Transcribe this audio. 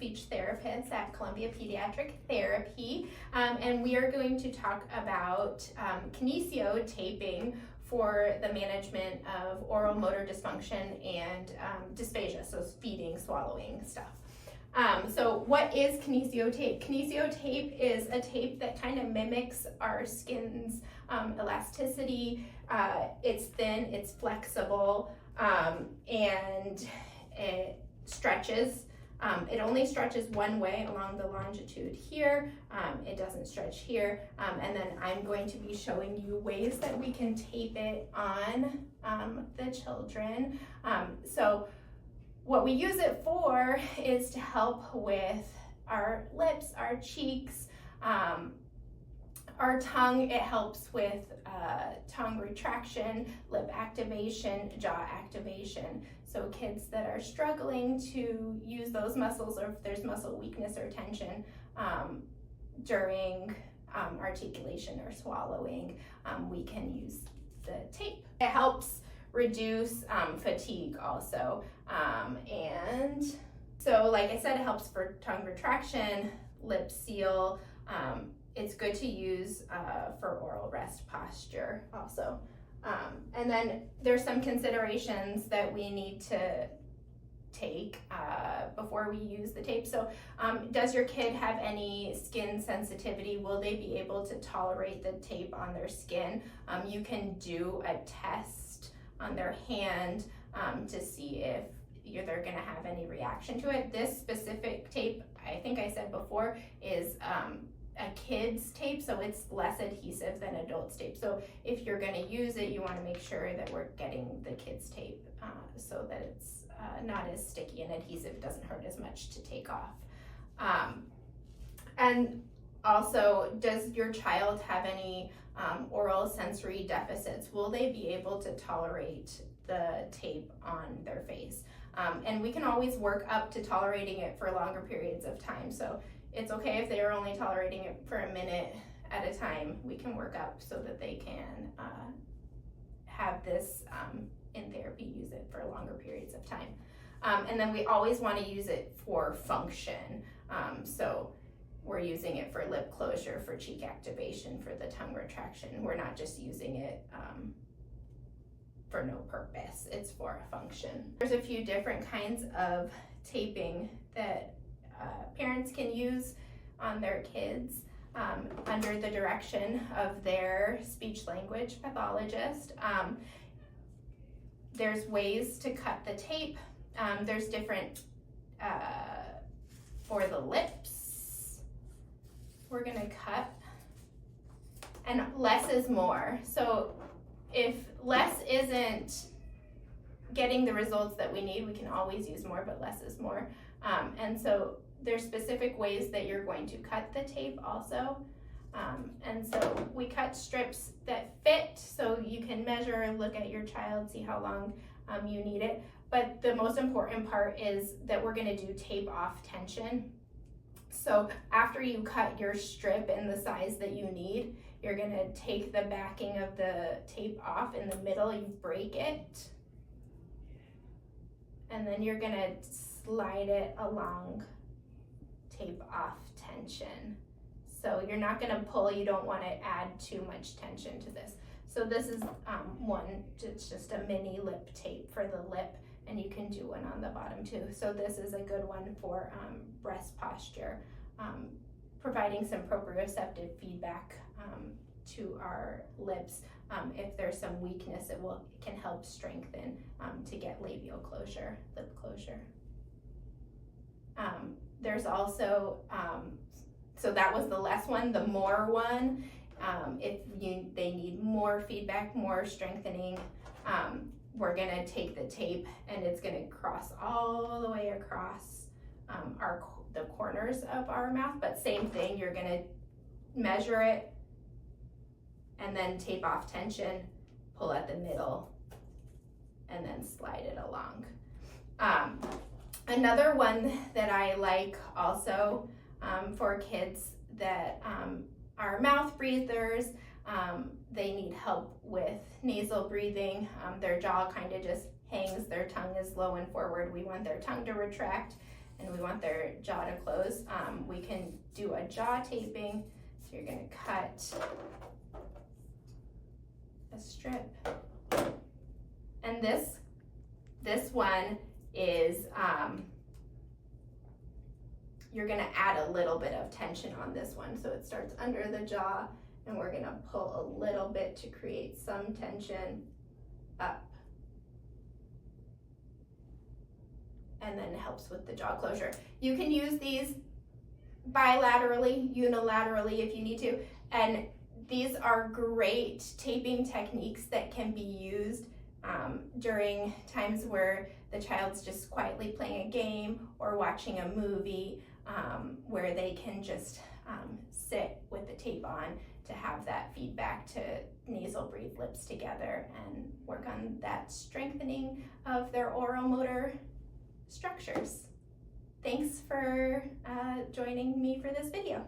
speech therapists at Columbia Pediatric Therapy, and we are going to talk about kinesio taping for the management of oral motor dysfunction and dysphagia, so feeding, swallowing stuff. So what is kinesio tape? Kinesio tape is a tape that kind of mimics our skin's elasticity. It's thin, it's flexible, and it stretches. It only stretches one way along the longitude here. It doesn't stretch here. And then I'm going to be showing you ways that we can tape it on the children. So what we use it for is to help with our lips, our cheeks, our tongue. It helps with tongue retraction, lip activation, jaw activation. So kids that are struggling to use those muscles, or if there's muscle weakness or tension during articulation or swallowing, we can use the tape. It helps reduce fatigue also. And so like I said, it helps for tongue retraction, lip seal. It's good to use for oral rest posture also. And then there's some considerations that we need to take before we use the tape. So does your kid have any skin sensitivity? Will they be able to tolerate the tape on their skin? You can do a test on their hand to see if they're gonna have any reaction to it. This specific tape, I think I said before, is a kid's tape, so it's less adhesive than adult's tape. So if you're gonna use it, you wanna make sure that we're getting the kid's tape so that it's not as sticky and adhesive, it doesn't hurt as much to take off. And also, does your child have any oral sensory deficits? Will they be able to tolerate the tape on their face? And we can always work up to tolerating it for longer periods of time. So it's okay if they're only tolerating it for a minute at a time. We can work up so that they can have this in therapy, use it for longer periods of time. And then we always want to use it for function. So we're using it for lip closure, for cheek activation, for the tongue retraction. We're not just using it for no purpose. It's for a function. There's a few different kinds of taping that parents can use on their kids under the direction of their speech language pathologist. There's ways to cut the tape. There's different, for the lips, we're gonna cut, and less is more. So if less isn't getting the results that we need, we can always use more, but less is more. And so there's specific ways that you're going to cut the tape also. And so we cut strips that fit, so you can measure, look at your child, see how long you need it. But the most important part is that we're gonna do tape off tension. So after you cut your strip in the size that you need, you're gonna take the backing of the tape off in the middle, you break it, and then you're gonna slide it along tape off tension. So you're not gonna pull, you don't wanna add too much tension to this. So this is one, it's just a mini lip tape for the lip, and you can do one on the bottom too. So this is a good one for breast posture, providing some proprioceptive feedback to our lips. If there's some weakness, it can help strengthen to get labial closure, lip closure. There's also, so that was the less one. The more one, if they need more feedback, more strengthening, we're gonna take the tape and it's gonna cross all the way across the corners of our mouth, but same thing, you're gonna measure it and then tape off tension, pull at the middle, and then slide it along. Another one that I like also for kids that are mouth breathers, they need help with nasal breathing. Their jaw kind of just hangs, their tongue is low and forward. We want their tongue to retract and we want their jaw to close, we can do a jaw taping. So you're gonna cut a strip. And this one is, you're gonna add a little bit of tension on this one. So it starts under the jaw, and we're gonna pull a little bit to create some tension up. And then it helps with the jaw closure. You can use these bilaterally, unilaterally if you need to. And these are great taping techniques that can be used during times where the child's just quietly playing a game or watching a movie, where they can just sit with the tape on to have that feedback to nasal breathe lips together and work on that strengthening of their oral motor structures. Thanks for joining me for this video.